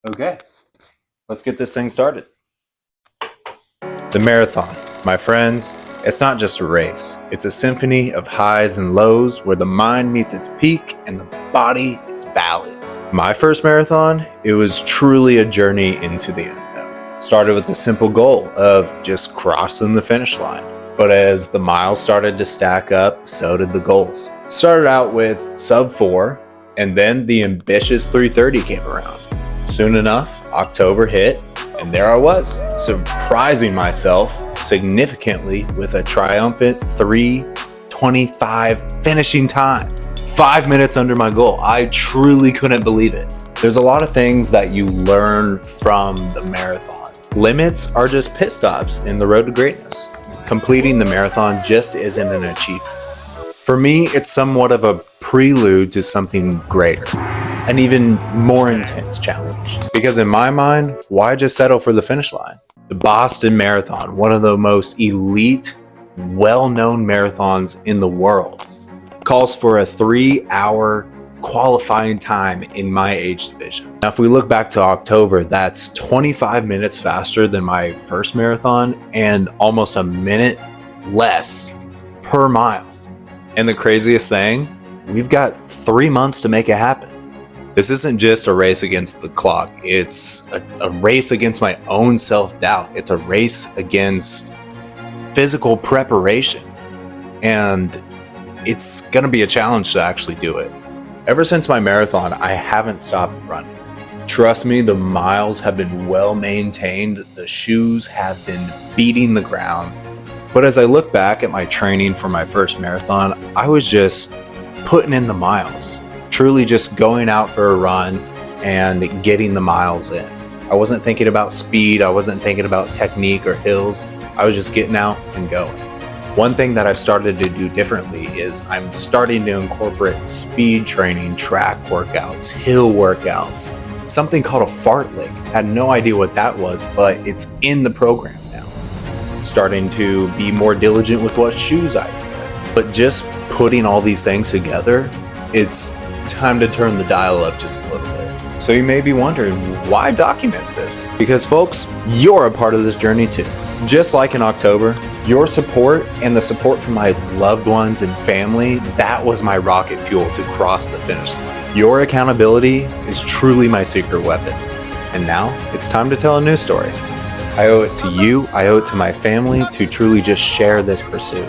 Okay, let's get this thing started. The marathon, my friends, it's not just a race. It's a symphony of highs and lows where the mind meets its peak and the body its valleys. My first marathon, it was truly a journey into the unknown. Started with the simple goal of just crossing the finish line. But as the miles started to stack up, so did the goals. Started out with sub 4, and then the ambitious 3:30 came around. Soon enough, October hit, and there I was, surprising myself significantly with a triumphant 3:25 finishing time. 5 minutes under my goal. I truly couldn't believe it. There's a lot of things that you learn from the marathon. Limits are just pit stops in the road to greatness. Completing the marathon just isn't an achievement. For me, it's somewhat of a prelude to something greater, an even more intense challenge. Because in my mind, why just settle for the finish line? The Boston Marathon, one of the most elite, well-known marathons in the world, calls for a 3-hour qualifying time in my age division. Now, if we look back to October, that's 25 minutes faster than my first marathon and almost a minute less per mile. And the craziest thing, we've got 3 months to make it happen. This isn't just a race against the clock. It's a race against my own self-doubt. It's a race against physical preparation. And it's gonna be a challenge to actually do it. Ever since my marathon, I haven't stopped running. Trust me, the miles have been well maintained. The shoes have been beating the ground. But as I look back at my training for my first marathon, I was just putting in the miles, truly just going out for a run and getting the miles in. I wasn't thinking about speed. I wasn't thinking about technique or hills. I was just getting out and going. One thing that I've started to do differently is I'm starting to incorporate speed training, track workouts, hill workouts, something called a fartlek. Had no idea what that was, but it's in the program now. Starting to be more diligent with what shoes I wear. But just putting all these things together, it's time to turn the dial up just a little bit. So you may be wondering, why document this? Because folks, you're a part of this journey too. Just like in October, your support and the support from my loved ones and family, that was my rocket fuel to cross the finish line. Your accountability is truly my secret weapon. And now it's time to tell a new story. I owe it to you, I owe it to my family to truly just share this pursuit.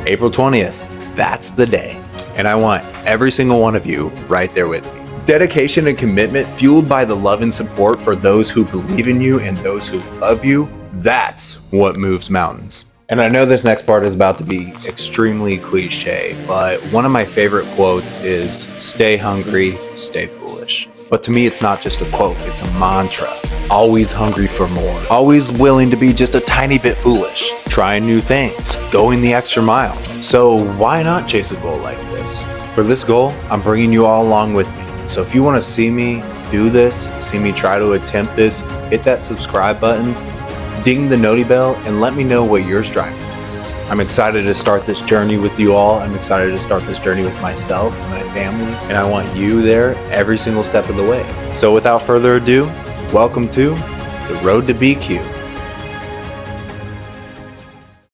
April 20th, that's the day. And I want every single one of you right there with me. Dedication and commitment fueled by the love and support for those who believe in you and those who love you, that's what moves mountains. And I know this next part is about to be extremely cliche, but one of my favorite quotes is, "Stay hungry, stay foolish." But to me, it's not just a quote, it's a mantra. Always hungry for more, always willing to be just a tiny bit foolish, trying new things, going the extra mile. So why not chase a goal like this? For this goal, I'm bringing you all along with me. So if you want to see me do this, see me try to attempt this, hit that subscribe button, ding the noti bell, and let me know what you're striving towards. I'm excited to start this journey with you all. I'm excited to start this journey with myself and my family, and I want you there every single step of the way. So without further ado, welcome to the Road to BQ.